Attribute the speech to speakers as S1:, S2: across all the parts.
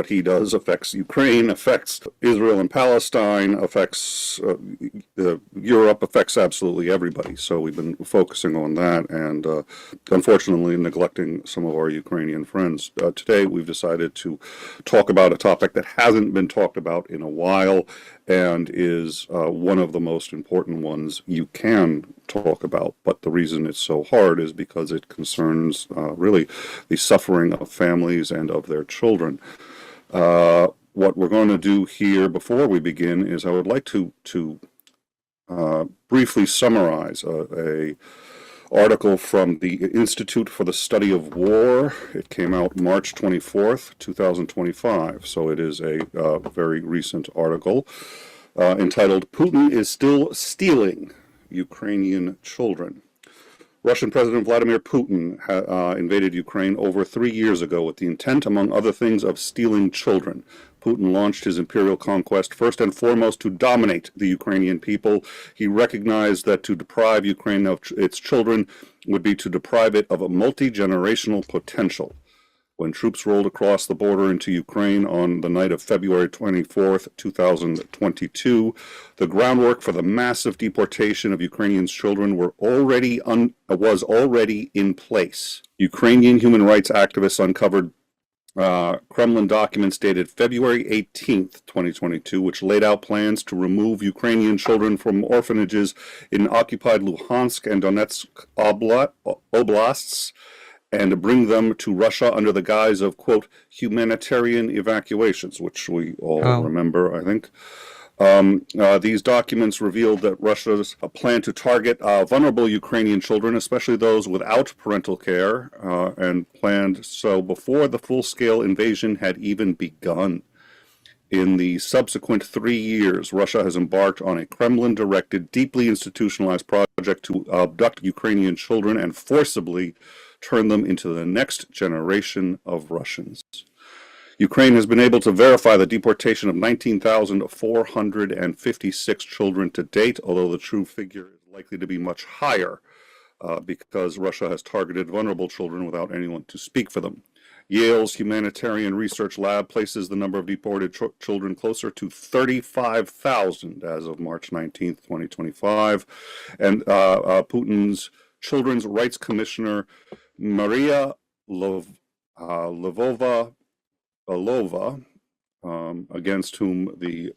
S1: he does affects Ukraine, affects Israel and Palestine, affects Europe, affects absolutely everybody. So we've been focusing on that and unfortunately neglecting some of our Ukrainian friends. Today we've decided to talk about a topic that hasn't been talked about in a while and is one of the most important ones you can talk about. But the reason it's so hard is because it concerns really the suffering of families and of their children. What we're going to do here before we begin is I would like to briefly summarize a article from the Institute for the Study of War. It came out March 24th, 2025, so it is a very recent article entitled, "Putin is Still Stealing Ukrainian Children." Russian President Vladimir Putin invaded Ukraine over 3 years ago with the intent, among other things, of stealing children. Putin launched his imperial conquest first and foremost to dominate the Ukrainian people. He recognized that to deprive Ukraine of its children would be to deprive it of a multi-generational potential. When troops rolled across the border into Ukraine on the night of February 24th, 2022, the groundwork for the massive deportation of Ukrainian children was already in place. Ukrainian human rights activists uncovered Kremlin documents dated February 18th, 2022, which laid out plans to remove Ukrainian children from orphanages in occupied Luhansk and Donetsk oblasts and bring them to Russia under the guise of, quote, humanitarian evacuations, which we all remember, I think. These documents revealed that Russia's plan to target vulnerable Ukrainian children, especially those without parental care, and planned so before the full-scale invasion had even begun. In the subsequent 3 years, Russia has embarked on a Kremlin-directed, deeply institutionalized project to abduct Ukrainian children and forcibly turn them into the next generation of Russians. Ukraine has been able to verify the deportation of 19,456 children to date, although the true figure is likely to be much higher because Russia has targeted vulnerable children without anyone to speak for them. Yale's Humanitarian Research Lab places the number of deported children closer to 35,000 as of March 19th, 2025. And Putin's Children's Rights Commissioner, Maria Lvova, against whom the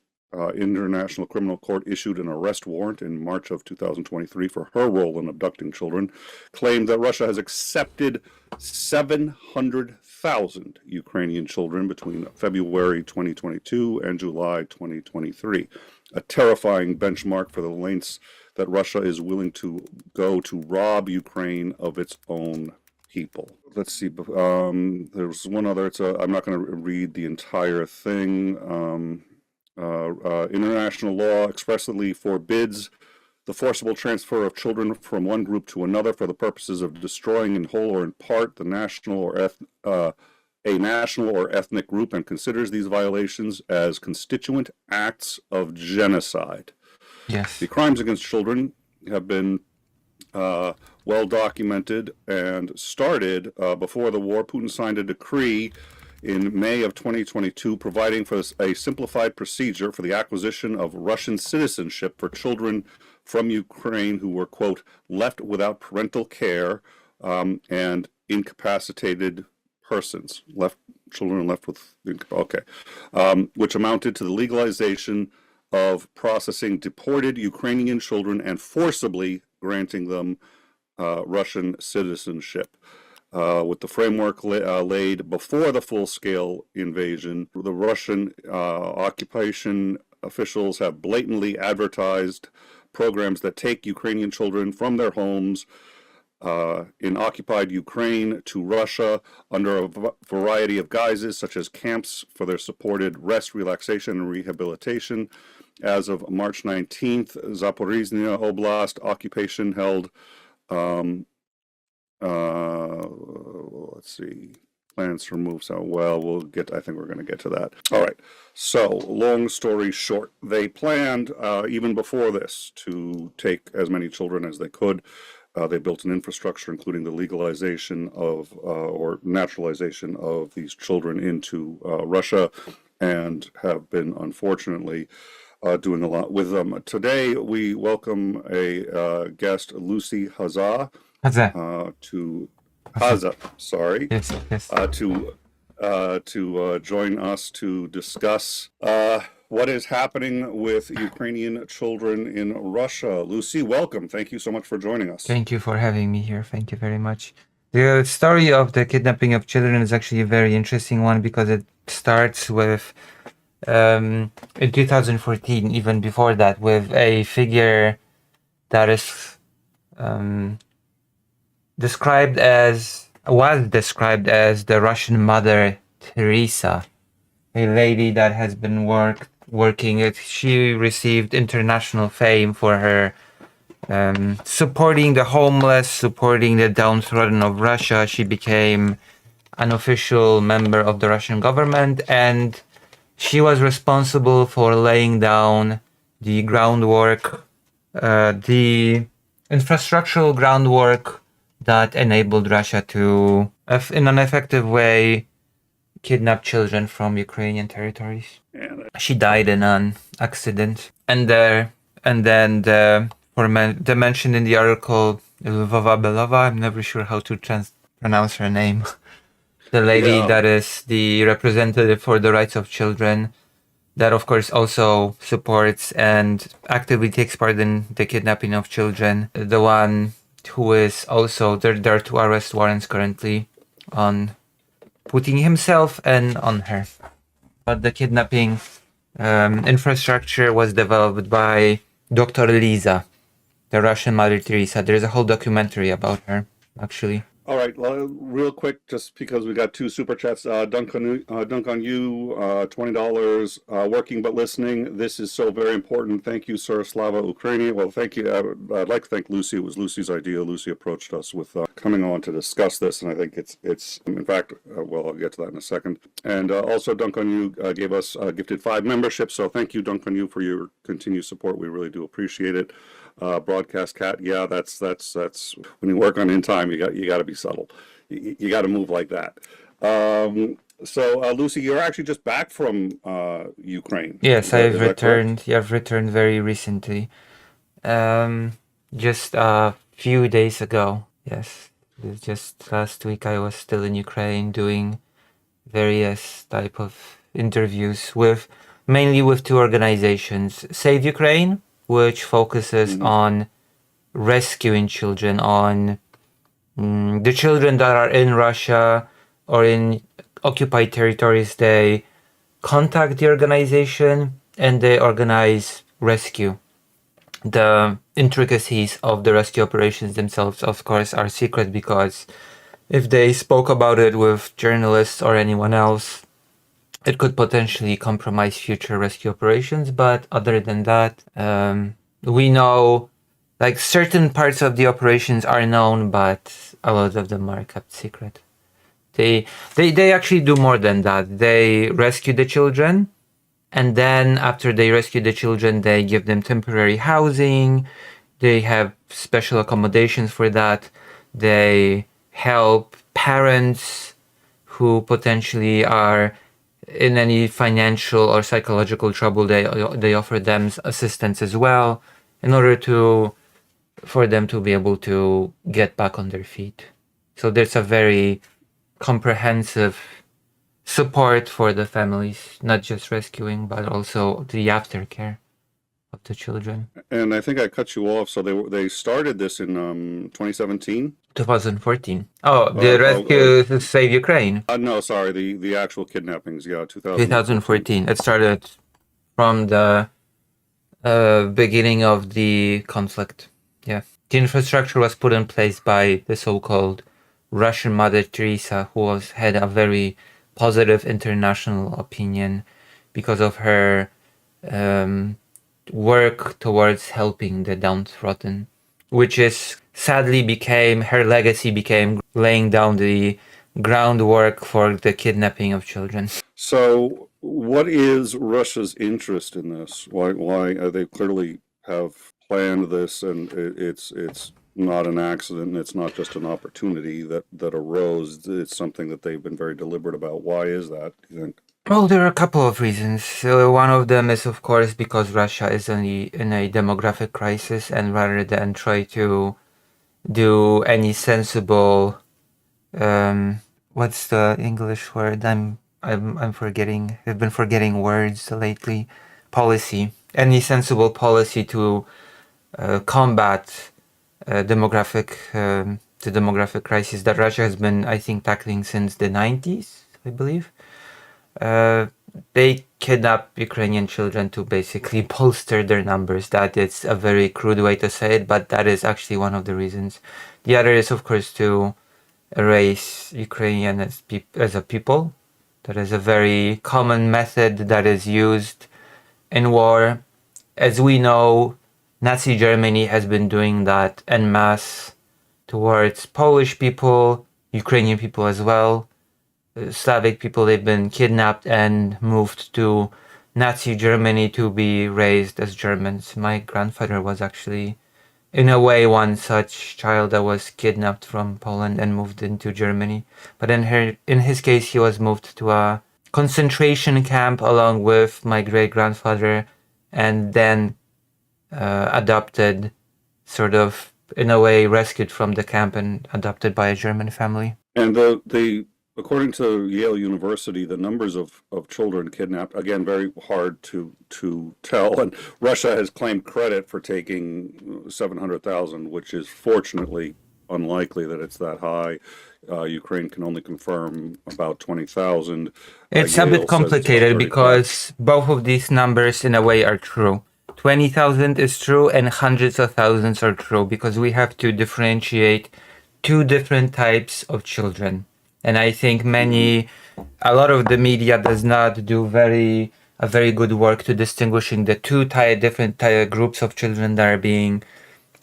S1: International Criminal Court issued an arrest warrant in March of 2023 for her role in abducting children, claimed that Russia has accepted 700,000 Ukrainian children between February 2022 and July 2023, a terrifying benchmark for the lengths that Russia is willing to go to rob Ukraine of its own people. Let's see, there's one other, I'm not going to read the entire thing. International law expressly forbids the forcible transfer of children from one group to another for the purposes of destroying in whole or in part a national or ethnic group, and considers these violations as constituent acts of genocide.
S2: Yes.
S1: The crimes against children have been well documented and started before the war. Putin signed a decree in May of 2022 providing for a simplified procedure for the acquisition of Russian citizenship for children from Ukraine who were, quote, left without parental care and incapacitated persons, children left with, which amounted to the legalization of processing deported Ukrainian children and forcibly granting them Russian citizenship. With the framework laid before the full-scale invasion, the Russian occupation officials have blatantly advertised programs that take Ukrainian children from their homes in occupied Ukraine to Russia under a variety of guises, such as camps for their supported rest, relaxation, and rehabilitation. As of March 19th, Zaporizhzhia Oblast occupation held, let's see, plans to remove some. Well, I think we're going to get to that. All right. So, long story short, they planned, even before this, to take as many children as they could. They built an infrastructure, including the legalization of or naturalization of these children into Russia, and have been unfortunately doing a lot with them. Today, we welcome a guest, Lucy
S2: Haza.
S1: to
S2: Haza.
S1: Haza, sorry,
S2: Yes, yes.
S1: to join us to discuss what is happening with Ukrainian children in Russia. Lucy, welcome. Thank you so much for joining us.
S2: Thank you for having me here. Thank you very much. The story of the kidnapping of children is actually a very interesting one because it starts with in 2014, even before that, with a figure that is was described as the Russian Mother Teresa, a lady that has been working it. She received international fame for her supporting the homeless, supporting the downtrodden of Russia. She became an official member of the Russian government, and she was responsible for laying down the groundwork, the infrastructural groundwork that enabled Russia to, in an effective way, kidnap children from Ukrainian territories. She died in an accident, and then the mentioned in the article, Lvova Belova, I'm never sure how to pronounce her name. The lady that is the representative for the rights of children, that of course also supports and actively takes part in the kidnapping of children. The one who is also, there are 2 arrest warrants currently on Putin himself and on her. But the kidnapping infrastructure was developed by Dr. Lisa, the Russian Mother Teresa. There's a whole documentary about her, actually.
S1: All right, well, real quick, just because we got 2 super chats. Dunk on you, $20. Working but listening. This is so very important. Thank you, sir. Slava Ukraini. Well, thank you. I'd like to thank Lucy. It was Lucy's idea. Lucy approached us with coming on to discuss this, and I think it's in fact, well, I'll get to that in a second. And also, Dunk on you gave us gifted 5 memberships. So thank you, Dunk on you, for your continued support. We really do appreciate it. Broadcast cat, yeah, that's when you work on in time, you got to be subtle. You got to move like that. So Lucy, you're actually just back from Ukraine.
S2: Yes, I've returned. Yeah, I've returned very recently. Just a few days ago. Yes, just last week I was still in Ukraine doing various type of interviews mainly with 2 organizations: Save Ukraine, which focuses on rescuing children, on the children that are in Russia or in occupied territories. They contact the organization and they organize rescue. The intricacies of the rescue operations themselves, of course, are secret, because if they spoke about it with journalists or anyone else, it could potentially compromise future rescue operations. But other than that, we know, like, certain parts of the operations are known, but a lot of them are kept secret. They actually do more than that. They rescue the children, and then after they rescue the children, they give them temporary housing. They have special accommodations for that. They help parents who potentially are in any financial or psychological trouble. They offer them assistance as well, in order for them to be able to get back on their feet. So there's a very comprehensive support for the families, not just rescuing, but also the aftercare of the children.
S1: And I think I cut you off. So they started this in 2017.
S2: 2014. Oh, the rescue to Save Ukraine.
S1: No, sorry, the actual kidnappings. Yeah,
S2: 2014. It started from the beginning of the conflict. Yeah, the infrastructure was put in place by the so-called Russian Mother Teresa, who had a very positive international opinion because of her work towards helping the downtrodden, which is sadly her legacy became laying down the groundwork for the kidnapping of children.
S1: So what is Russia's interest in this? Why they clearly have planned this, and it's not an accident. It's not just an opportunity that arose. It's something that they've been very deliberate about. Why is that, do you think?
S2: Well, there are a couple of reasons. One of them is, of course, because Russia is in a demographic crisis, and rather than try to do any sensible, what's the English word? I'm forgetting. I've been forgetting words lately. Policy. Any sensible policy to combat the demographic crisis that Russia has been, I think, tackling since the 90s, I believe. They kidnap Ukrainian children to basically bolster their numbers. That is a very crude way to say it, but that is actually one of the reasons. The other is, of course, to erase Ukrainian as a people. That is a very common method that is used in war. As we know, Nazi Germany has been doing that en masse towards Polish people, Ukrainian people as well. Slavic people, they've been kidnapped and moved to Nazi Germany to be raised as Germans. My grandfather was actually, in a way, one such child that was kidnapped from Poland and moved into Germany. But in his case, he was moved to a concentration camp along with my great-grandfather, and then adopted, sort of, in a way, rescued from the camp and adopted by a German family.
S1: And according to Yale University, the numbers of children kidnapped, again, very hard to tell. And Russia has claimed credit for taking 700,000, which is fortunately unlikely that it's that high. Ukraine can only confirm about 20,000.
S2: It's a bit complicated because both of these numbers, in a way, are true. 20,000 is true and hundreds of thousands are true because we have to differentiate two different types of children. And I think a lot of the media does not do a very good work to distinguishing the two different groups of children that are being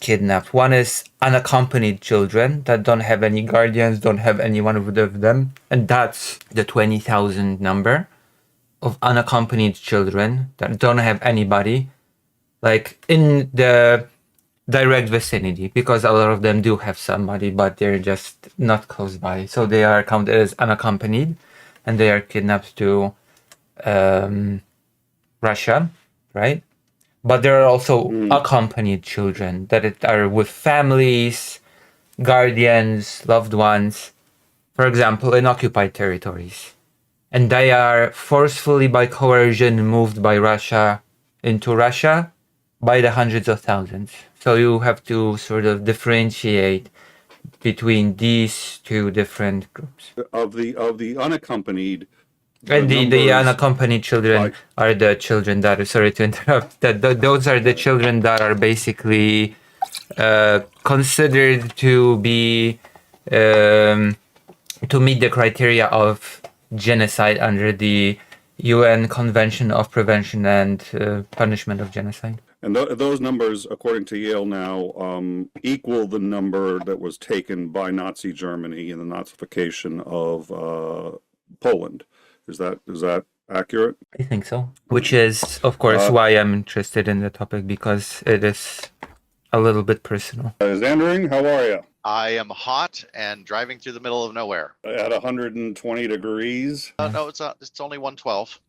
S2: kidnapped. One is unaccompanied children that don't have any guardians, don't have anyone with them, and that's the 20,000 number of unaccompanied children that don't have anybody, like in the direct vicinity, because a lot of them do have somebody, but they're just not close by. So they are counted as unaccompanied, and they are kidnapped to Russia, right? But there are also accompanied children that are with families, guardians, loved ones, for example, in occupied territories. And they are forcefully, by coercion, moved by Russia into Russia by the hundreds of thousands. So you have to sort of differentiate between these two different groups.
S1: Of the unaccompanied,
S2: and the unaccompanied children are the children that are, sorry to interrupt, those are the children that are basically considered to be to meet the criteria of genocide under the UN Convention of Prevention and Punishment of Genocide.
S1: And those numbers, according to Yale now, equal the number that was taken by Nazi Germany in the Nazification of Poland. Is that accurate?
S2: I think so. Which is, of course, why I'm interested in the topic, because it is a little bit personal.
S1: Xandering, how are you?
S3: I am hot and driving through the middle of nowhere.
S1: At 120 degrees?
S3: No, it's only 112.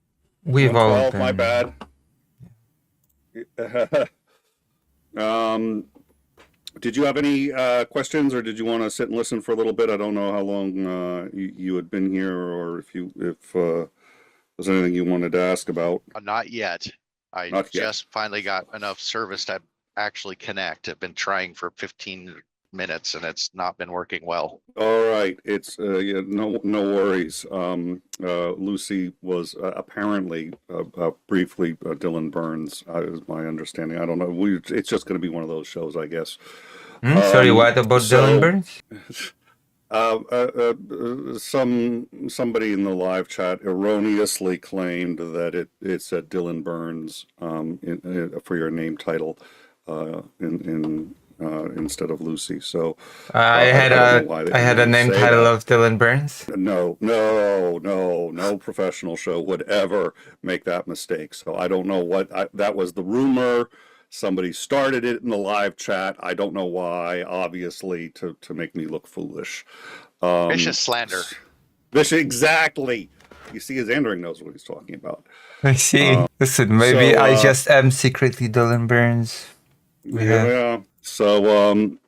S2: We've all been...
S1: My bad. Did you have any questions, or did you want to sit and listen for a little bit? I don't know how long you had been here, or if there's anything you wanted to ask about.
S3: Not yet. I just finally got enough service to actually connect. I've been trying for 15 minutes and it's not been working well.
S1: All right, it's no worries. Lucy was apparently briefly Dylan Burns, is my understanding. I don't know. It's just going to be one of those shows, I guess.
S2: Sorry, what about Dylan Burns?
S1: Somebody in the live chat erroneously claimed that it said Dylan Burns for your name title instead of Lucy. So
S2: I had a name title of Dylan Burns.
S1: No professional show would ever make that mistake. So I don't know that was the rumor Somebody started it in the live chat. I don't know why, obviously, to make me look foolish.
S3: Vicious slander.
S1: Exactly. You see, his Andring knows what he's talking about.
S2: I see. Listen, maybe
S1: so,
S2: I just am secretly Dylan Burns.
S1: Yeah. So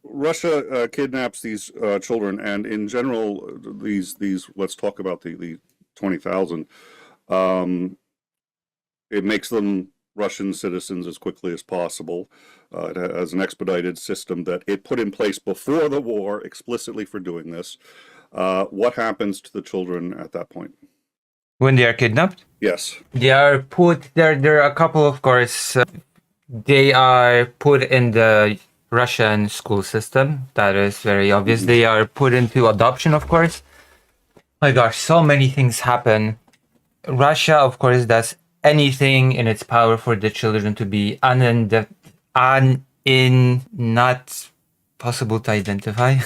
S1: Russia kidnaps these children, and in general, these let's talk about the 20,000. It makes them Russian citizens as quickly as possible. It has an expedited system that it put in place before the war explicitly for doing this. What happens to the children at that point?
S2: When they are kidnapped?
S1: Yes.
S2: They are put there. There are a couple, of course. They are put in the Russian school system. That is very obvious.
S1: Mhm.
S2: They are put into adoption, of course. My gosh, so many things happen. Russia, of course, does anything in its power for the children to be not possible to identify.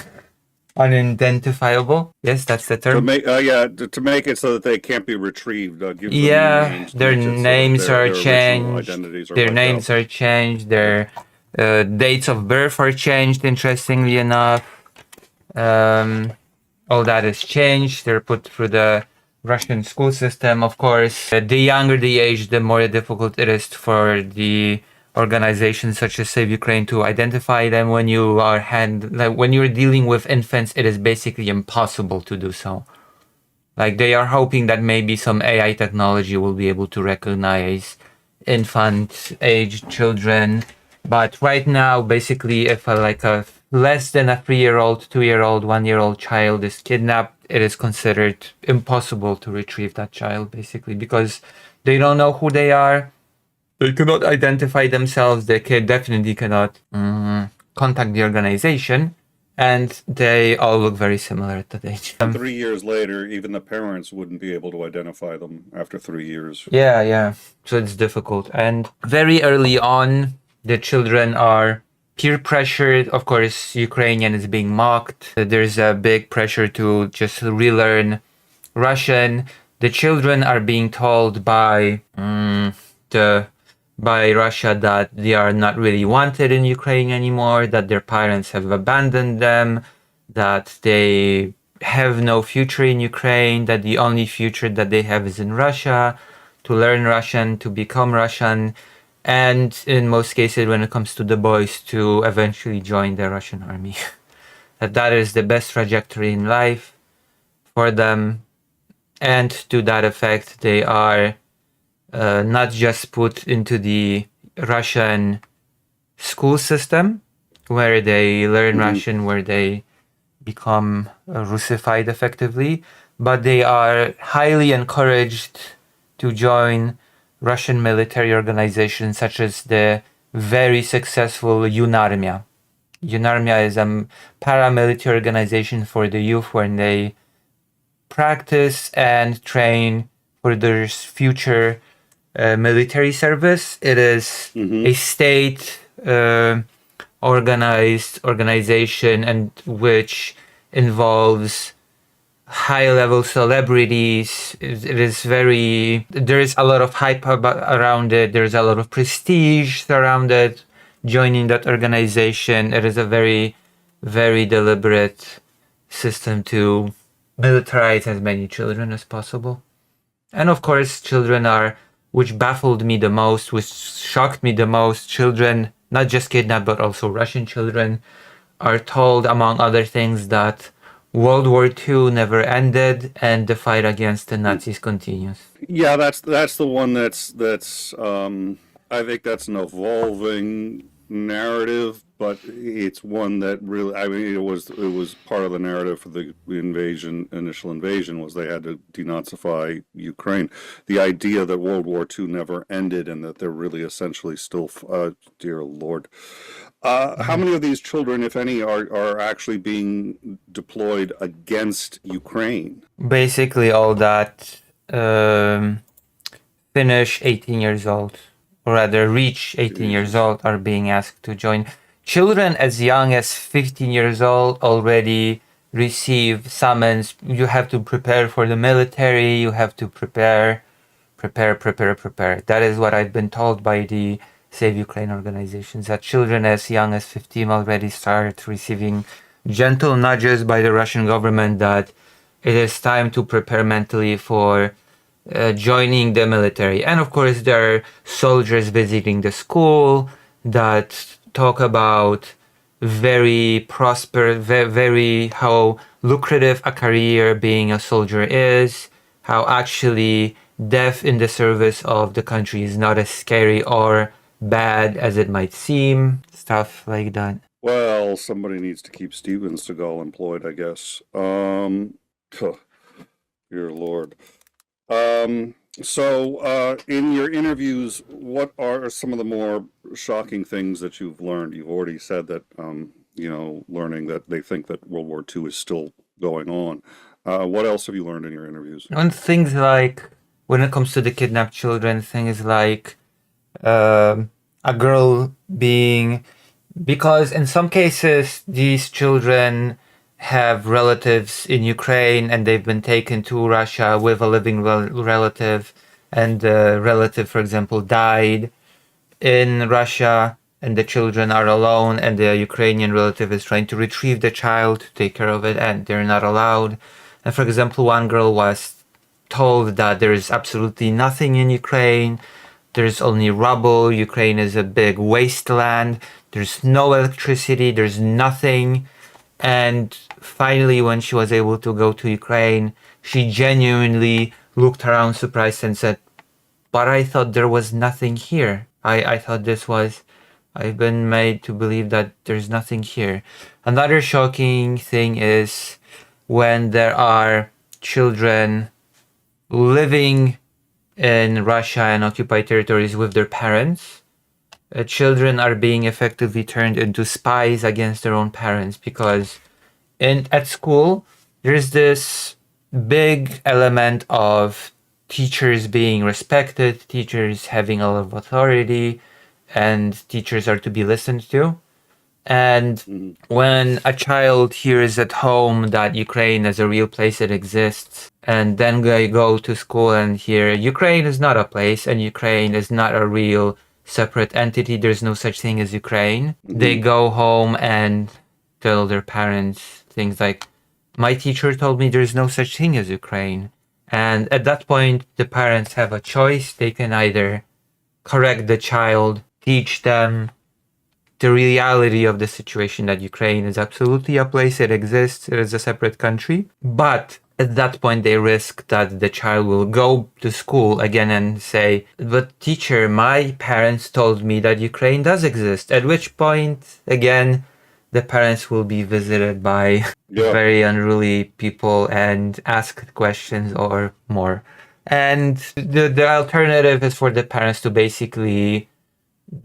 S2: Unidentifiable. Yes, that's the term.
S1: To make it so that they can't be retrieved. Give them
S2: Yeah,
S1: names,
S2: their names are changed. Their
S1: wiped
S2: names
S1: out.
S2: are changed. Their dates of birth are changed. Interestingly enough, all that is changed. They're put through the Russian school system. Of course, the younger the age, the more difficult it is for the organizations such as Save Ukraine to identify them. When you are when you're dealing with infants, it is basically impossible to do so. Like, they are hoping that maybe some AI technology will be able to recognize infant-aged children. But right now, basically, if a less than a 3-year-old, 2-year-old, 1-year-old child is kidnapped, it is considered impossible to retrieve that child, basically, because they don't know who they are. They cannot identify themselves. They definitely cannot contact the organization. And they all look very similar at that age.
S1: 3 years later, even the parents wouldn't be able to identify them after 3 years.
S2: Yeah. So it's difficult. And very early on, the children are peer pressured. Of course, Ukrainian is being mocked. There's a big pressure to just relearn Russian. The children are being told by Russia that they are not really wanted in Ukraine anymore, that their parents have abandoned them, that they have no future in Ukraine, that the only future that they have is in Russia, to learn Russian, to become Russian, and in most cases, when it comes to the boys, to eventually join the Russian army. that is the best trajectory in life for them. And to that effect, they are not just put into the Russian school system, where they learn Russian, where they become Russified effectively, but they are highly encouraged to join Russian military organizations such as the very successful Yunarmia. Yunarmia is a paramilitary organization for the youth when they practice and train for their future military service. It is a state organized organization, and which involves high-level celebrities. It is there is a lot of hype around it. There's a lot of prestige around it. Joining that organization, it is a very, very deliberate system to militarize as many children as possible. And of course, which baffled me the most, which shocked me the most, children, not just kidnapped, but also Russian children, are told, among other things, that World War II never ended and the fight against the Nazis continues.
S1: Yeah, that's the one that's I think that's an evolving narrative, but it's one that really, I mean, it was part of the narrative for the initial invasion, was they had to denazify Ukraine. The idea that World War II never ended and that they're really essentially still, dear Lord. How many of these children, if any, are actually being deployed against Ukraine?
S2: Basically all that finish 18 years old, or rather reach 18 years old, are being asked to join. Children as young as 15 years old already receive summons. You have to prepare for the military. You have to prepare. That is what I've been told by the Save Ukraine organizations, that children as young as 15 already start receiving gentle nudges by the Russian government that it is time to prepare mentally for joining the military. And of course, there are soldiers visiting the school that talk about very very how lucrative a career being a soldier is, how actually death in the service of the country is not as scary or bad as it might seem, stuff like that.
S1: Well, somebody needs to keep Steven Seagal employed, I guess. Dear Lord. In your interviews, what are some of the more shocking things that you've learned? You've already said that, learning that they think that World War II is still going on. What else have you learned in your interviews?
S2: And things like, when it comes to the kidnapped children, things like a girl being, because in some cases these children have relatives in Ukraine and they've been taken to Russia with a living relative, and the relative, for example, died in Russia, and the children are alone, and the Ukrainian relative is trying to retrieve the child to take care of it, and they're not allowed. And for example, one girl was told that there is absolutely nothing in Ukraine. There's only rubble. Ukraine is a big wasteland. There's no electricity. There's nothing. And finally, when she was able to go to Ukraine, she genuinely looked around surprised and said, but I thought there was nothing here. I thought I've been made to believe that there's nothing here. Another shocking thing is when there are children living in Russia and occupied territories with their parents. Children are being effectively turned into spies against their own parents, because at school there's this big element of teachers being respected, teachers having a lot of authority, and teachers are to be listened to. And when a child hears at home that Ukraine is a real place that exists, and then they go to school and hear Ukraine is not a place and Ukraine is not a real separate entity, there's no such thing as Ukraine, they go home and tell their parents things like, my teacher told me there's no such thing as Ukraine. And at that point, the parents have a choice. They can either correct the child, teach them the reality of the situation, that Ukraine is absolutely a place, it exists, it is a separate country. But at that point, they risk that the child will go to school again and say, but teacher, my parents told me that Ukraine does exist. At which point, again, the parents will be visited by very unruly people and asked questions or more. And the alternative is for the parents to basically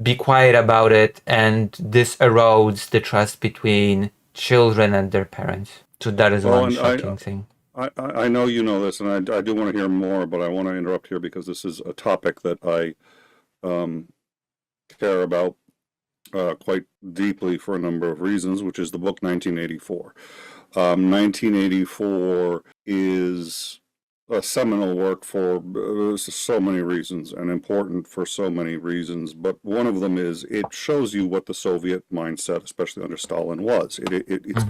S2: be quiet about it, and this erodes the trust between children and their parents. So that is one shocking thing.
S1: I know you know this, and I do want to hear more, but I want to interrupt here because this is a topic that I care about quite deeply for a number of reasons, which is the book 1984. 1984 is a seminal work for so many reasons and important for so many reasons, but one of them is it shows you what the Soviet mindset, especially under Stalin, was. It's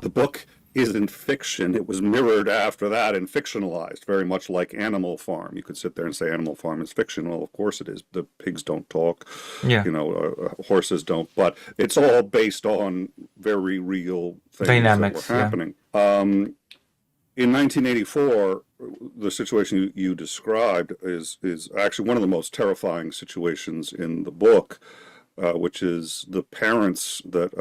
S1: the book isn't fiction. It was mirrored after that and fictionalized, very much like Animal Farm. You could sit there and say Animal Farm is fiction. Well, of course it is. The pigs don't talk.
S2: Yeah.
S1: Horses don't. But it's all based on very real things
S2: Dynamics,
S1: that were happening. In 1984, the situation you described is actually one of the most terrifying situations in the book, which is the parents that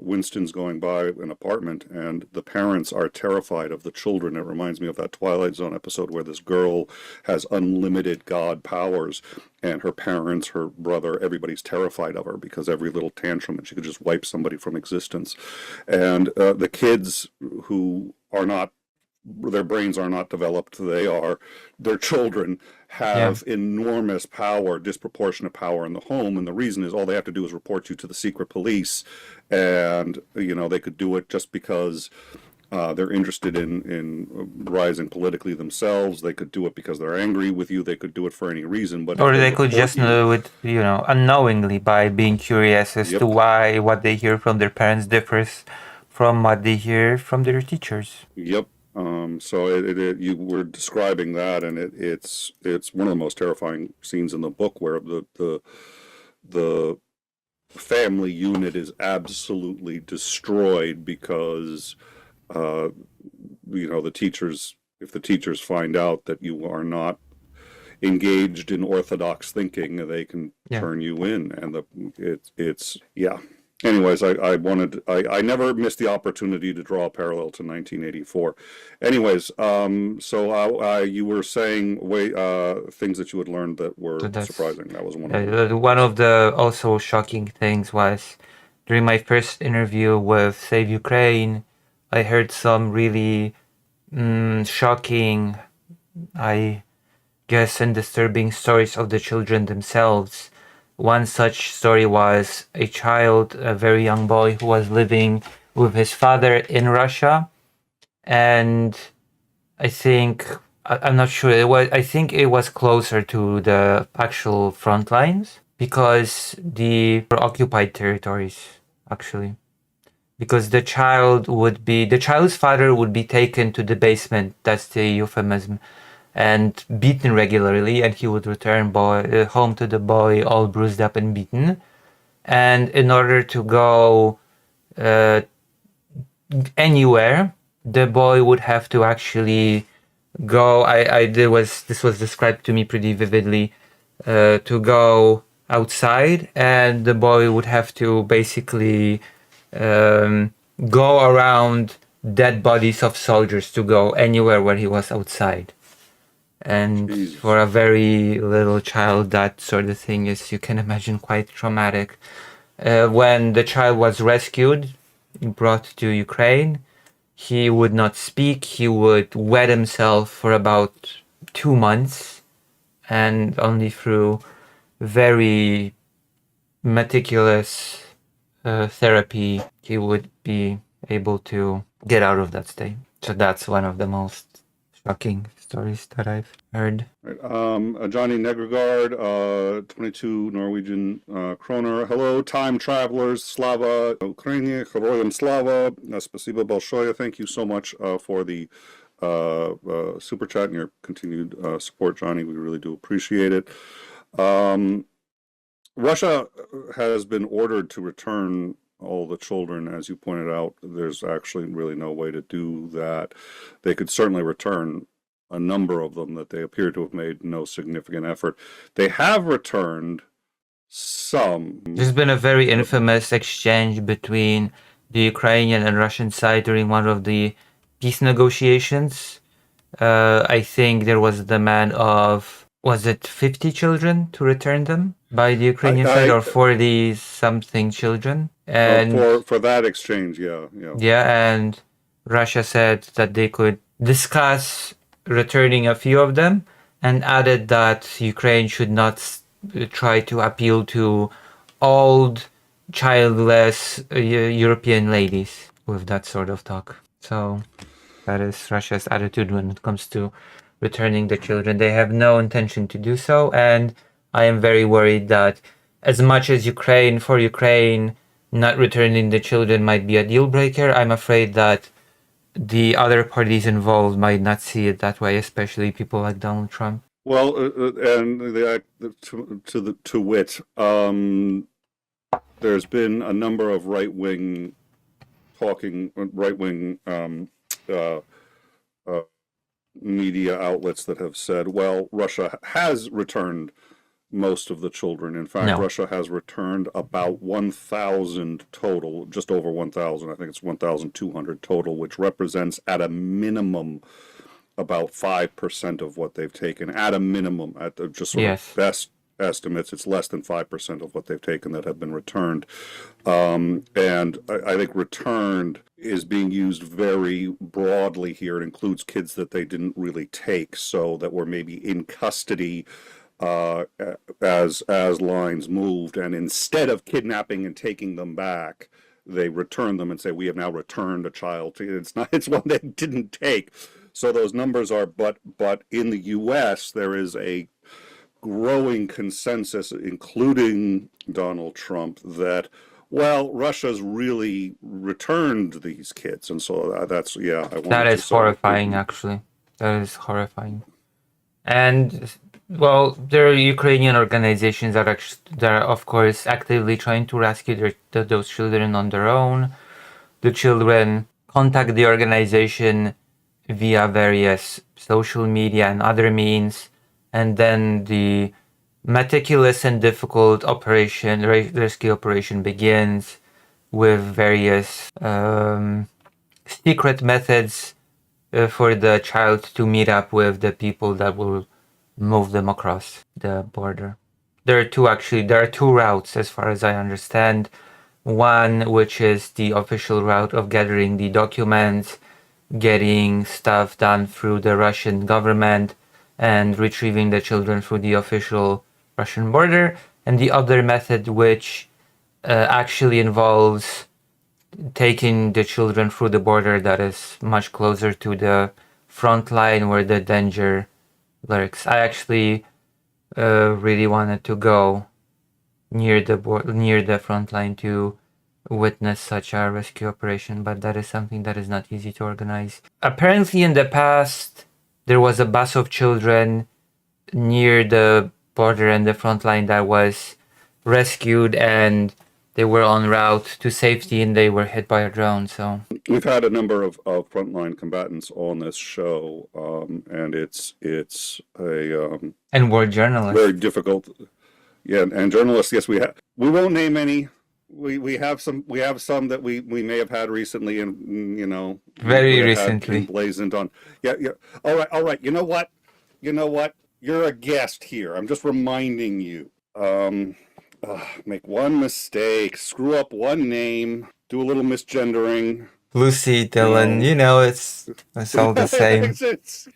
S1: Winston's going by an apartment, and the parents are terrified of the children. It reminds me of that Twilight Zone episode where this girl has unlimited God powers, and her parents, her brother, everybody's terrified of her because every little tantrum, and she could just wipe somebody from existence. And the kids who are not, their brains are not developed, their children have enormous power, disproportionate power in the home, and the reason is all they have to do is report you to the secret police, and they could do it just because they're interested in rising politically themselves. They could do it because they're angry with you. They could do it for any reason. But if
S2: Or
S1: they
S2: they could
S1: report
S2: just
S1: you,
S2: know it, unknowingly by being curious as to
S1: yep,
S2: why what they hear from their parents differs from what they hear from their teachers.
S1: yep. So you were describing that, and it's one of the most terrifying scenes in the book, where the family unit is absolutely destroyed because the teachers, if the teachers find out that you are not engaged in orthodox thinking, they can
S2: Yeah.
S1: turn you in, and it's yeah. Anyways, I never missed the opportunity to draw a parallel to 1984. Anyways, so you were saying things that you had learned that were
S2: So that's
S1: surprising. That was one of them.
S2: one of the also shocking things was during my first interview with Save Ukraine, I heard some really shocking, I guess, and disturbing stories of the children themselves. One such story was a child, a very young boy, who was living with his father in Russia, and I'm not sure. I think it was closer to the actual front lines because the occupied territories, actually. Because the child's father would be taken to the basement. That's the euphemism, and beaten regularly, and he would return home to the boy all bruised up and beaten. And in order to go uh, anywhere, the boy would have to actually go. This was described to me pretty vividly. To go outside, and the boy would have to basically go around dead bodies of soldiers to go anywhere where he was outside. And
S1: Jesus.
S2: for a very little child, that sort of thing is, you can imagine, quite traumatic. When the child was rescued, brought to Ukraine, he would not speak. He would wet himself for about 2 months, and only through very meticulous therapy he would be able to get out of that state. So that's one of the most shocking stories that I've heard.
S1: Right. Johnny Negregard, 22 Norwegian kroner. Hello, time travelers. Slava Ukrainian, Heroyam Slava. Spasibo Bolshoya. Thank you so much for the super chat and your continued support, Johnny. We really do appreciate it. Russia has been ordered to return all the children. As you pointed out, there's actually really no way to do that. They could certainly return a number of them, that they appear to have made no significant effort. They have returned some.
S2: There's been a very infamous exchange between the Ukrainian and Russian side during one of the peace negotiations. I think there was a demand of, was it 50 children to return them by the Ukrainian side, or 40 something children? And
S1: for that exchange, yeah.
S2: and Russia said that they could discuss returning a few of them, and added that Ukraine should not try to appeal to old, childless European ladies with that sort of talk. So that is Russia's attitude when it comes to returning the children. They have no intention to do so, and I am very worried that as much as Ukraine, not returning the children might be a deal breaker, I'm afraid that the other parties involved might not see it that way, especially people like Donald Trump.
S1: Well, and to wit, there's been a number of right-wing media outlets that have said, well, Russia has returned most of the children. In fact,
S2: No.
S1: Russia has returned about 1,000 total, just over 1,000. I think it's 1,200 total, which represents at a minimum about 5% of what they've taken. At a minimum, at the just sort
S2: Yes.
S1: of best estimates, it's less than 5% of what they've taken that have been returned. And I think returned is being used very broadly here. It includes kids that they didn't really take, so that were maybe in custody as lines moved, and instead of kidnapping and taking them back, they return them and say, we have now returned a child. It's not, it's one they didn't take. So those numbers are, but in the U.S. there is a growing consensus, including Donald Trump, that, well, Russia's really returned these kids, and so that's, yeah. I
S2: That is horrifying, actually. That is horrifying. And, well, there are Ukrainian organizations that are, of course, actively trying to rescue those children on their own. The children contact the organization via various social media and other means, and then the meticulous and difficult rescue operation begins with various secret methods for the child to meet up with the people that will move them across the border. There are two routes as far as I understand. One, which is the official route of gathering the documents, getting stuff done through the Russian government, and retrieving the children through the official Russian border. And the other method, which actually involves taking the children through the border that is much closer to the front line where the danger lurks. I actually really wanted to go near the front line to witness such a rescue operation, but that is something that is not easy to organize. Apparently in the past there was a bus of children near the border and the front line that was rescued, and they were en route to safety and they were hit by a drone. So
S1: we've had a number of frontline combatants on this show, and it's a
S2: and we're journalists.
S1: Very difficult. Yeah, and journalists. Yes, we won't name any. We have some that we may have had recently, and
S2: very recently
S1: blazoned on. Yeah. All right. You know what? You're a guest here. I'm just reminding you. Make one mistake, screw up one name, do a little misgendering.
S2: Lucy, Dylan, it's all the same.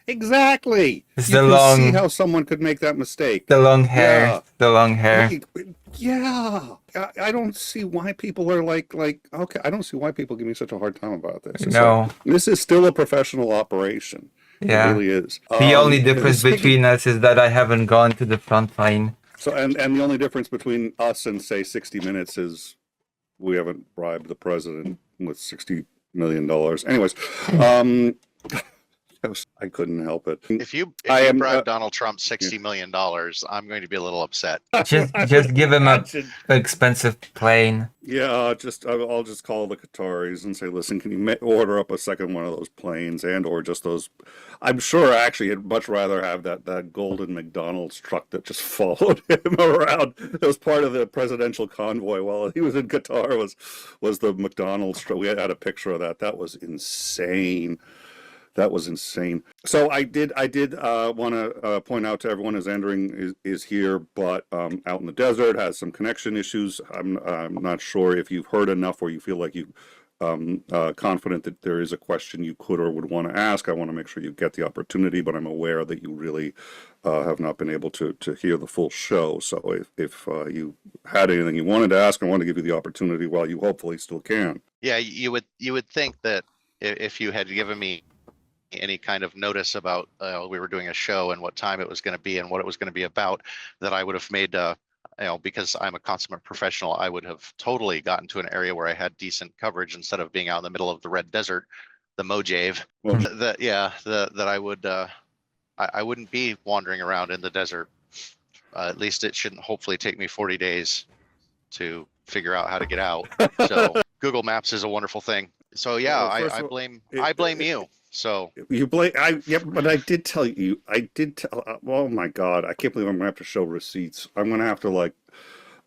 S1: Exactly.
S2: It's
S1: you can see how someone could make that mistake.
S2: The long hair.
S1: Yeah. I don't see why people are like, okay, I don't see why people give me such a hard time about this. This is still a professional operation.
S2: Yeah.
S1: It really is.
S2: The only difference between us is that I haven't gone to the front line.
S1: So, and the only difference between us and, say, 60 Minutes is we haven't bribed the president with $60 million. Anyways, I couldn't help it.
S3: If you bribe Donald Trump $60 million, I'm going to be a little upset.
S2: Just give him an expensive plane.
S1: Yeah, I'll just call the Qataris and say, listen, can you order up a second one of those planes or just those? I'm sure actually I'd much rather have that golden McDonald's truck that just followed him around. It was part of the presidential convoy while he was in Qatar. Was the McDonald's truck? We had a picture of that. That was insane. That was insane. So I did want to point out to everyone as Andring is here, but out in the desert, has some connection issues. I'm not sure if you've heard enough or you feel like you confident that there is a question you could or would want to ask. I want to make sure you get the opportunity, but I'm aware that you really have not been able to hear the full show. So if you had anything you wanted to ask, I want to give you the opportunity while you hopefully still can.
S3: Yeah, you would think that if you had given me any kind of notice about we were doing a show and what time it was going to be and what it was going to be about, that I would have made because I'm a consummate professional, I would have totally gotten to an area where I had decent coverage instead of being out in the middle of the red desert, the Mojave. That I wouldn't be wandering around in the desert. At least it shouldn't hopefully take me 40 days to figure out how to get out. So Google Maps is a wonderful thing. So yeah, I blame you. So
S1: you blame but I did tell you. Oh my God, I can't believe I'm gonna have to show receipts. I'm gonna have to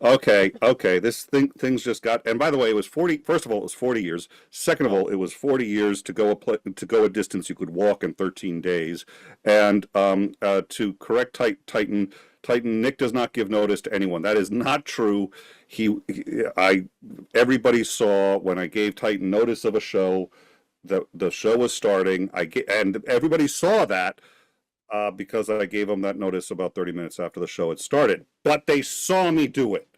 S1: okay. This things just got. And by the way, it was 40. First of all, it was 40 years. Second of all, it was 40 years to go a distance you could walk in 13 days. And to correct Titan, Nick does not give notice to anyone. That is not true. Everybody saw when I gave Titan notice of a show. The show was starting. And everybody saw that because I gave them that notice about 30 minutes after the show had started. But they saw me do it.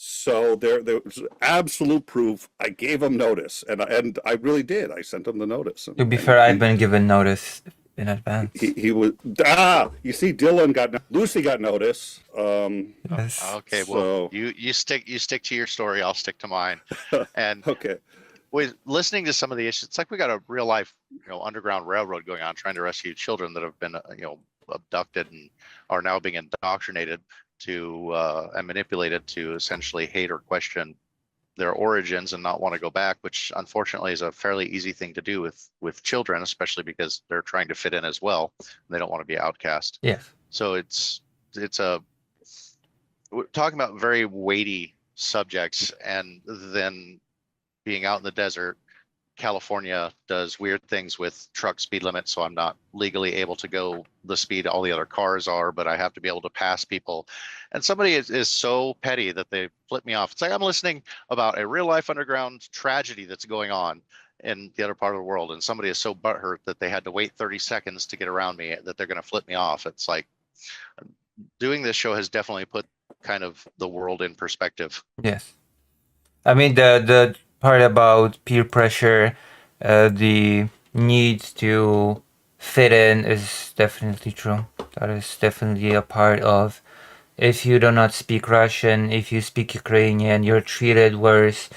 S1: So there was absolute proof. I gave him notice, and I really did. I sent him the notice,
S2: To be
S1: and
S2: fair, I've been given notice in advance.
S1: he was you see, Dylan Lucy got notice.
S2: Yes.
S3: Okay,
S1: So
S3: well, you stick to your story. I'll stick to mine. And
S1: okay,
S3: with listening to some of the issues, it's like we got a real life, underground railroad going on, trying to rescue children that have been, abducted and are now being indoctrinated to and manipulated to essentially hate or question their origins and not want to go back, which unfortunately is a fairly easy thing to do with children, especially because they're trying to fit in as well. They don't want to be outcast.
S2: Yes.
S3: So we're talking about very weighty subjects, and then being out in the desert. California does weird things with truck speed limits, so I'm not legally able to go the speed all the other cars are, but I have to be able to pass people. And somebody is so petty that they flip me off. It's like I'm listening about a real life underground tragedy that's going on in the other part of the world, and somebody is so butthurt that they had to wait 30 seconds to get around me that they're going to flip me off. It's like doing this show has definitely put kind of the world in perspective.
S2: Yes. I mean, the part about peer pressure, the need to fit in is definitely true. That is definitely a part of. If you do not speak Russian, if you speak Ukrainian, you're treated worse.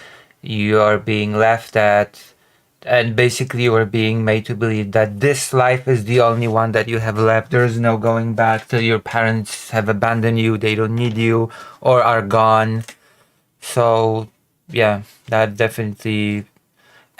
S2: You are being laughed at, and basically you are being made to believe that this life is the only one that you have left. There's no going back till your parents have abandoned you, they don't need you, or are gone. So yeah, that definitely.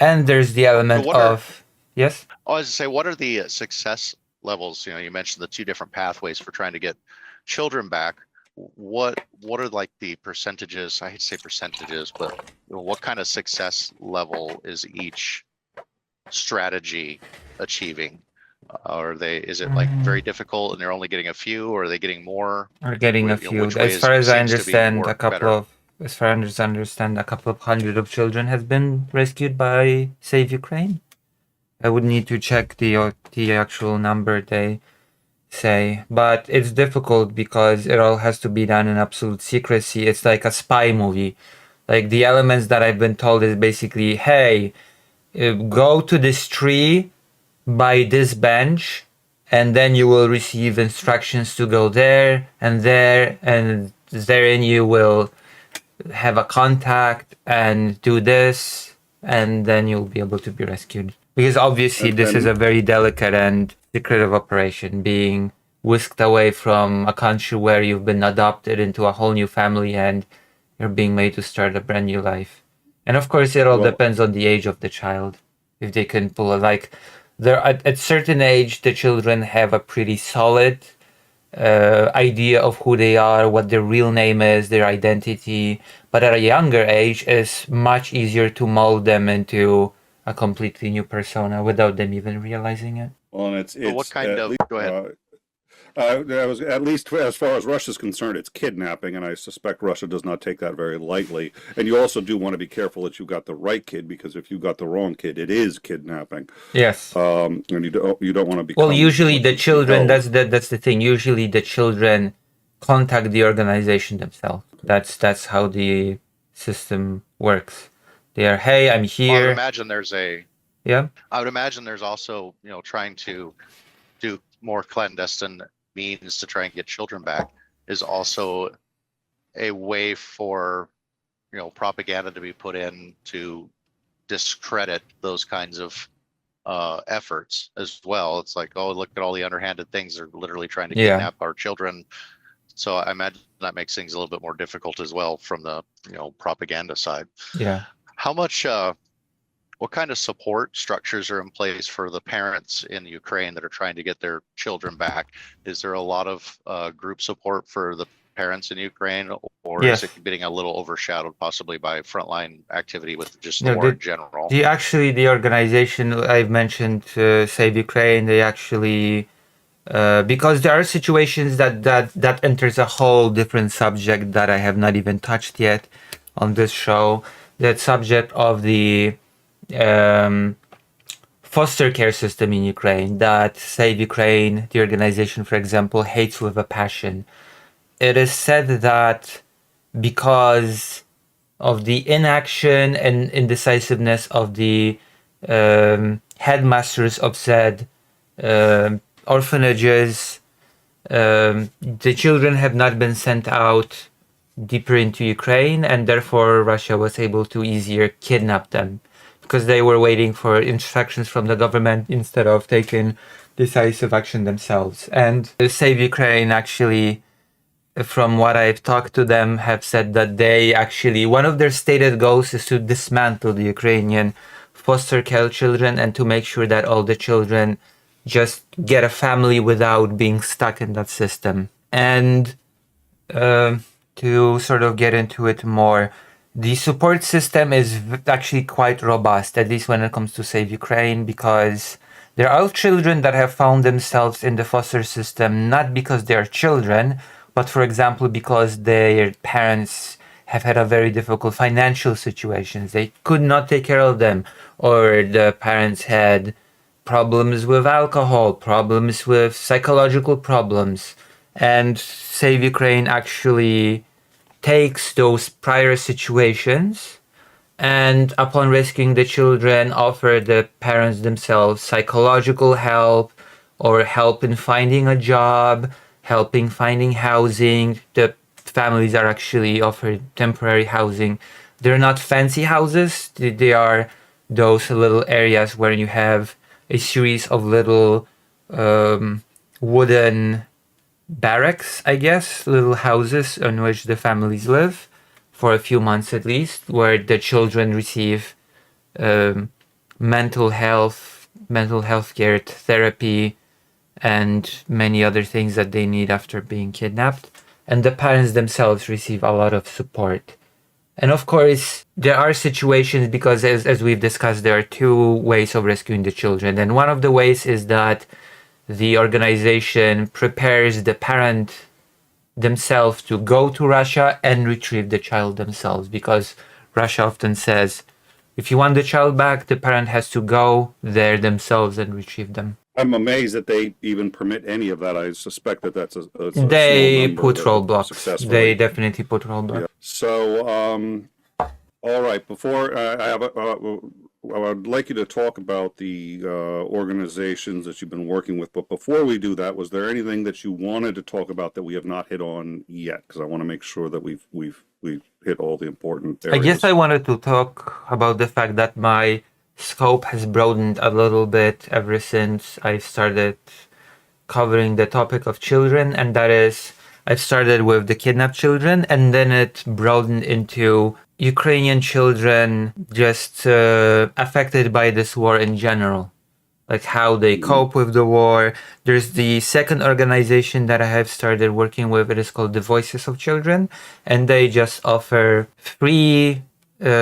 S2: And there's the element of yes.
S3: I was to say, what are the success levels? You mentioned the two different pathways for trying to get children back. What are like the percentages? I hate to say percentages, but what kind of success level is each strategy achieving? Is it like very difficult and they're only getting a few, or are they getting more?
S2: Are getting a few. As far as I understand, a couple of hundred of children have been rescued by Save Ukraine. I would need to check the actual number they say, but it's difficult because it all has to be done in absolute secrecy. It's like a spy movie. Like the elements that I've been told is basically, hey, go to this tree by this bench, and then you will receive instructions to go there, and therein you will have a contact and do this, and then you'll be able to be rescued. Because obviously this is a very delicate and secretive operation, being whisked away from a country where you've been adopted into a whole new family and you're being made to start a brand new life. And of course it all depends on the age of the child. If they can pull at certain age, the children have a pretty solid idea of who they are, what their real name is, their identity. But at a younger age, it's much easier to mold them into a completely new persona without them even realizing it.
S1: Well, and it's
S3: what kind of? Go ahead.
S1: That was, at least as far as Russia's concerned, it's kidnapping, and I suspect Russia does not take that very lightly. And you also do want to be careful that you got the right kid, because if you got the wrong kid, it is kidnapping.
S2: Yes.
S1: And you don't want to be.
S2: Well, usually the children. That's the thing. Usually the children contact the organization themselves. That's how the system works. They are, hey, I'm here.
S3: I would imagine there's
S2: Yeah.
S3: I would imagine there's also trying to do more clandestine means to try and get children back is also a way for propaganda to be put in to discredit those kinds of efforts as well. It's like, oh, look at all the underhanded things they're literally trying to kidnap our children. So I imagine that makes things a little bit more difficult as well from the propaganda side.
S2: Yeah.
S3: How much what kind of support structures are in place for the parents in Ukraine that are trying to get their children back? Is there a lot of group support for the parents in Ukraine, or is it getting a little overshadowed possibly by frontline activity with just the war in general?
S2: The organization I've mentioned, Save Ukraine, they actually, because there are situations that enters a whole different subject that I have not even touched yet on this show. That subject of the foster care system in Ukraine that Save Ukraine, the organization, for example, hates with a passion. It is said that because of the inaction and indecisiveness of the headmasters of said orphanages. The children have not been sent out deeper into Ukraine, and therefore Russia was able to easier kidnap them because they were waiting for instructions from the government instead of taking decisive action themselves. And Save Ukraine actually, from what I've talked to them, have said that they actually, one of their stated goals is to dismantle the Ukrainian foster care children and to make sure that all the children just get a family without being stuck in that system. And to sort of get into it more, the support system is actually quite robust, at least when it comes to Save Ukraine, because there are children that have found themselves in the foster system not because they are children, but for example because their parents have had a very difficult financial situations. They could not take care of them, or the parents had problems with alcohol, problems with psychological problems. And Save Ukraine actually takes those prior situations and upon rescuing the children offer the parents themselves psychological help or help in finding a job, helping finding housing. The families are actually offered temporary housing. They're not fancy houses. They are those little areas where you have a series of little wooden barracks, I guess, little houses in which the families live for a few months at least, where the children receive mental health care, therapy, and many other things that they need after being kidnapped. And the parents themselves receive a lot of support. And of course, there are situations because as we've discussed, there are two ways of rescuing the children. And one of the ways is that the organization prepares the parent themselves to go to Russia and retrieve the child themselves, because Russia often says, if you want the child back, the parent has to go there themselves and retrieve them.
S1: I'm amazed that they even permit any of that. I suspect that that's a
S2: They
S1: small number
S2: put
S1: that
S2: roadblocks.
S1: successfully.
S2: They definitely put roadblocks.
S1: Yeah. So, all right. Before I have, I would like you to talk about the organizations that you've been working with. But before we do that, was there anything that you wanted to talk about that we have not hit on yet? Because I want to make sure that we've hit all the important areas.
S2: I guess I wanted to talk about the fact that my scope has broadened a little bit ever since I started covering the topic of children, and that is, I started with the kidnapped children, and then it broadened into Ukrainian children just affected by this war in general, like how they cope with the war. There's the second organization that I have started working with. It is called the Voices of Children, and they just offer free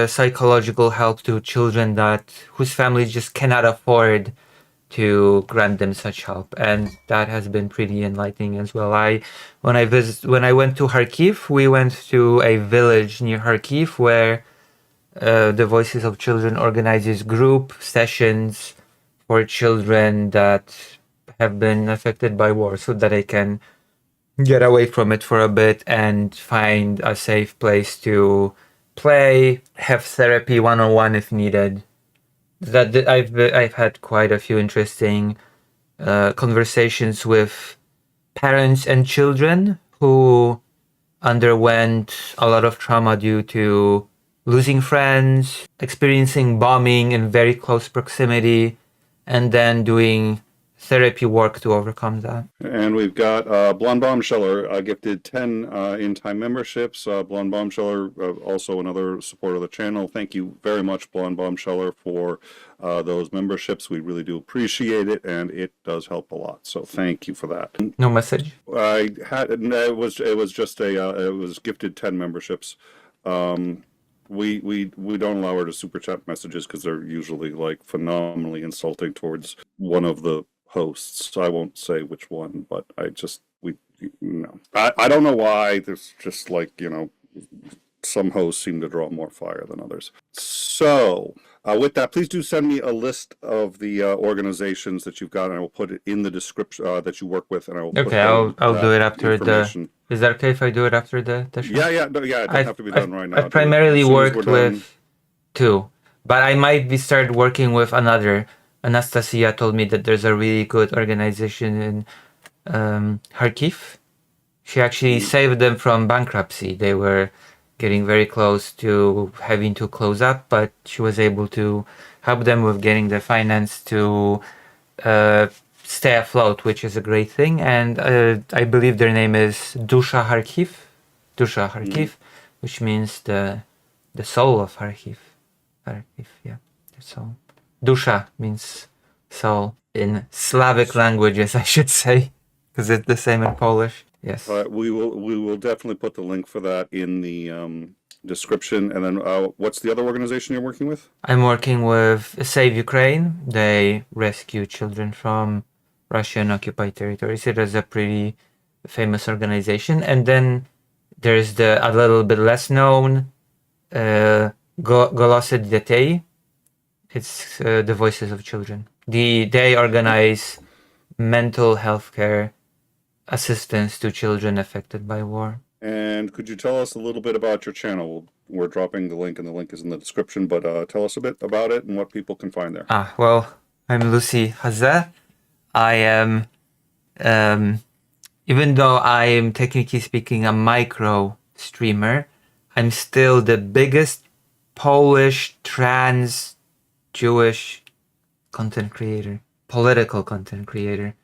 S2: psychological help to children whose families just cannot afford to grant them such help, and that has been pretty enlightening as well. When I went to Kharkiv, we went to a village near Kharkiv where the Voices of Children organizes group sessions for children that have been affected by war, so that they can get away from it for a bit and find a safe place to play, have therapy one-on-one if needed. That I've had quite a few interesting conversations with parents and children who underwent a lot of trauma due to losing friends, experiencing bombing in very close proximity, and then doing therapy work to overcome that.
S1: And we've got Blonde Bombsheller gifted 10 in-time memberships. Blonde Bombsheller, also another supporter of the channel. Thank you very much, Blonde Bombsheller, for those memberships. We really do appreciate it, and it does help a lot. So thank you for that.
S2: No message?
S1: I had it was just it was gifted 10 memberships. We don't allow her to super chat messages because they're usually like phenomenally insulting towards one of the hosts. I won't say which one, but I don't know why. There's just like, some hosts seem to draw more fire than others. So, with that, please do send me a list of the organizations that you've got, and I will put it in the description that you work with, and I will put
S2: Okay, I'll
S1: that
S2: do it after the.
S1: information.
S2: Is that okay if I do it after the show?
S1: Yeah, no, yeah. It doesn't have to be done right now.
S2: I've primarily
S1: As soon as
S2: worked
S1: we're done.
S2: with two, but I might be start working with another. Anastasia told me that there's a really good organization in Kharkiv. She actually saved them from bankruptcy. They were getting very close to having to close up, but she was able to help them with getting the finance to stay afloat, which is a great thing. And I believe their name is Dusha Kharkiv, which means the soul of Kharkiv. Kharkiv, yeah, the soul. Dusha means soul in Slavic languages, I should say, because it's the same in Polish. Yes.
S1: We will definitely put the link for that in the description. And then what's the other organization you're working with?
S2: I'm working with Save Ukraine. They rescue children from Russian occupied territories. It is a pretty famous organization. And then there's a little bit less known Golosy Детей. It's the voices of children. They organize mental health care assistance to children affected by war.
S1: And could you tell us a little bit about your channel? We're dropping the link, and the link is in the description, but tell us a bit about it and what people can find there.
S2: Well, I'm Lucy Haze. I am, even though I am technically speaking a micro streamer, I'm still the biggest Polish trans Jewish content creator, political content creator.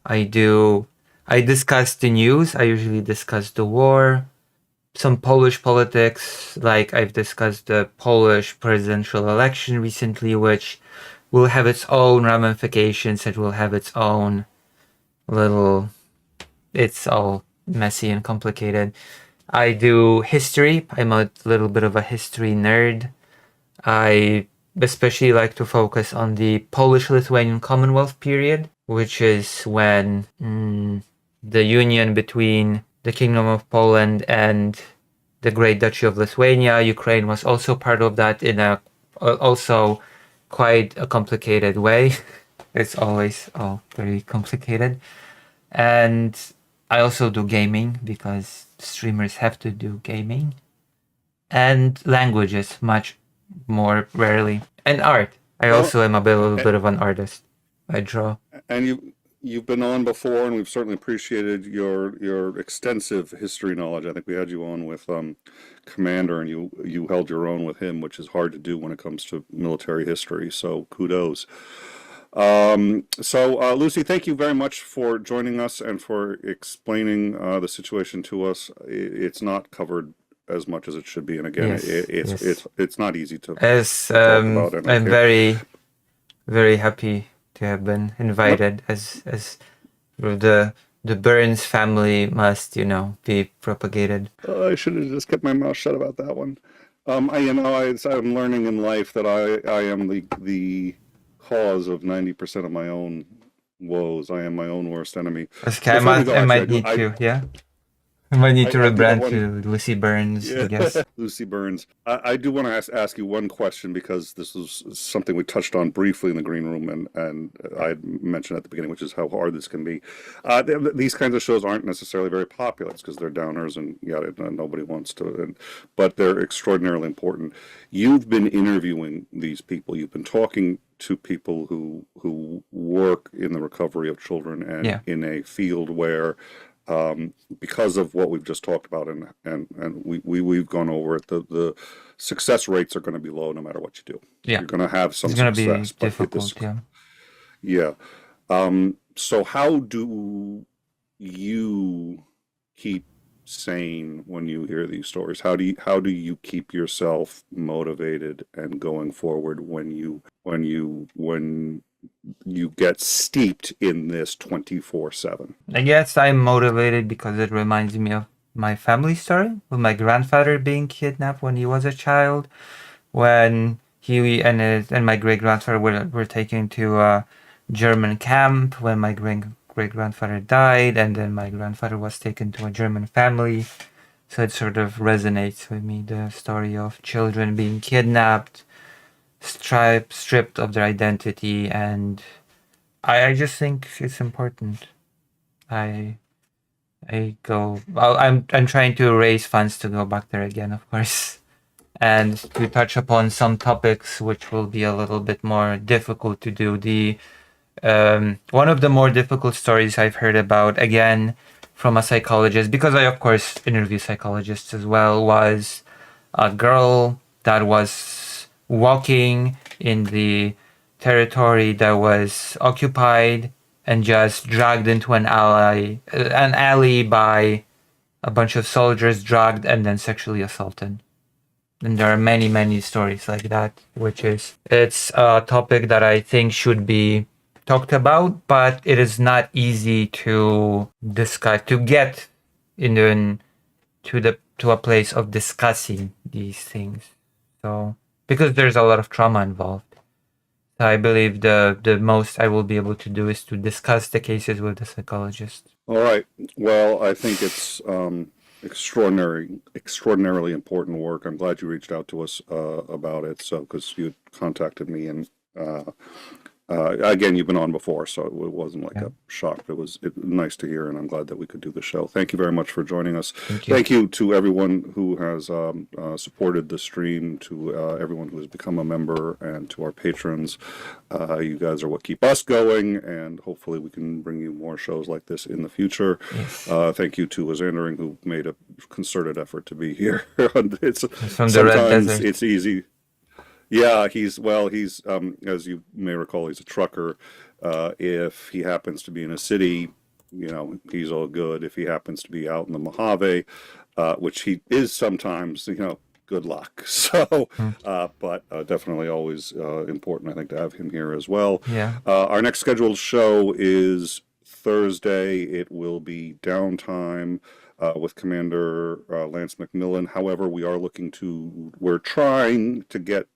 S2: I discuss the news. I usually discuss the war, some Polish politics, like I've discussed the Polish presidential election recently, which will have its own ramifications. It will have its own it's all messy and complicated. I do history. I'm a little bit of a history nerd. I especially like to focus on the Polish-Lithuanian Commonwealth period, which is when the union between the Kingdom of Poland and the Great Duchy of Lithuania. Ukraine was also part of that in a also quite a complicated way. It's always all very complicated. And I also do gaming because streamers have to do gaming. And languages, much more rarely. And art. I also am a little bit of an artist. I draw.
S1: And you've been on before, and we've certainly appreciated your extensive history knowledge. I think we had you on with Commander, and you held your own with him, which is hard to do when it comes to military history. So kudos. Lucy, thank you very much for joining us and for explaining the situation to us. It's not covered as much as it should be, and again,
S2: Yes,
S1: it's not easy to
S2: talk about. And I'm very, very happy to have been invited. As the Burns family must, be propagated.
S1: I should have just kept my mouth shut about that one. I'm learning in life that I am the cause of 90% of my own woes. I am my own worst enemy.
S2: Okay, I might need to, yeah. I might need to rebrand to Lucy Burns, I guess.
S1: Lucy Burns. I do want to ask you one question, because this was something we touched on briefly in the green room, and I mentioned at the beginning, which is how hard this can be. These kinds of shows aren't necessarily very popular. It's because they're downers, and nobody wants to. But they're extraordinarily important. You've been interviewing these people. You've been talking to people who work in the recovery of children, and in a field where, because of what we've just talked about, and we've gone over it, the success rates are going to be low no matter what you do.
S2: Yeah,
S1: you're going to have some
S2: success.
S1: It's going
S2: to be difficult.
S1: Yeah. So how do you keep sane when you hear these stories? How do you keep yourself motivated and going forward when you get steeped in this 24/7?
S2: I guess I'm motivated because it reminds me of my family story, with my grandfather being kidnapped when he was a child, when he and my great grandfather were taken to a German camp, when my great grandfather died, and then my grandfather was taken to a German family. So it sort of resonates with me, the story of children being kidnapped, stripped of their identity, and I just think it's important. I'm trying to raise funds to go back there again, of course, and to touch upon some topics which will be a little bit more difficult to do. One of the more difficult stories I've heard about, again, from a psychologist, because I of course interview psychologists as well, was a girl that was walking in the territory that was occupied and just dragged into an alley by a bunch of soldiers, dragged and then sexually assaulted. And there are many, many stories like that, it's a topic that I think should be talked about, but it is not easy to discuss, to get to a place of discussing these things. So, because there's a lot of trauma involved. So I believe the most I will be able to do is to discuss the cases with the psychologist.
S1: All right. Well, I think it's extraordinarily important work. I'm glad you reached out to us about it. So, because you contacted me, and again, you've been on before, so it wasn't like a shock. It was nice to hear, and I'm glad that we could do the show. Thank you very much for joining us.
S2: Thank you.
S1: To everyone who has supported the stream, to everyone who has become a member, and to our patrons. You guys are what keep us going, and hopefully we can bring you more shows like this in the future.
S2: Yes.
S1: Thank you to Azandering, who made a concerted effort to be here. It's
S2: From the Red
S1: sometimes
S2: Desert.
S1: it's easy. Yeah, he's as you may recall, he's a trucker. If he happens to be in a city, he's all good. If he happens to be out in the Mojave, which he is sometimes, good luck. So, but definitely always important, I think, to have him here as well.
S2: Yeah.
S1: Our next scheduled show is Thursday. It will be Downtime. With Commander Lance McMillan. However, we're trying to get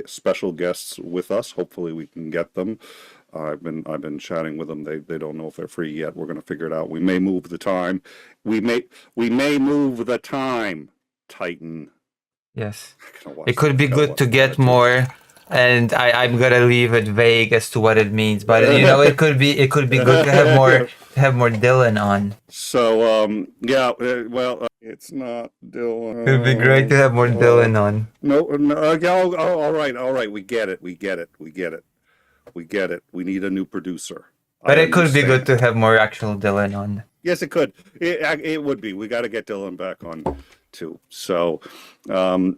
S1: special guests with us. Hopefully we can get them. I've been chatting with them. They don't know if they're free yet. We're going to figure it out. We may move the time. We may move the time, Titan.
S2: Yes. It could be good to get more, and I'm gonna leave it vague as to what it means, but it could be good to have more Dylan on.
S1: So it's not Dylan.
S2: It would be great to have more Dylan on.
S1: No, all right. We get it. We need a new producer.
S2: But it could be good to have more actual Dylan on.
S1: Yes, it could. It would be. We got to get Dylan back on too. So, all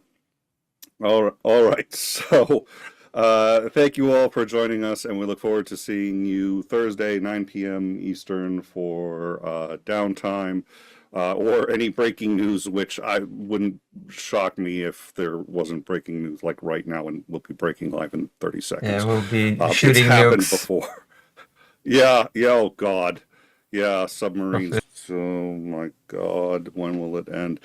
S1: right. So, thank you all for joining us, and we look forward to seeing you Thursday, 9 p.m. Eastern for Downtime, or any breaking news, which I wouldn't shock me if there wasn't breaking news like right now, and we'll be breaking live in 30 seconds.
S2: Yeah, we'll be shooting
S1: it's happened
S2: nukes
S1: before. Yeah, oh God. Yeah, submarines. Oh my God, when will it end?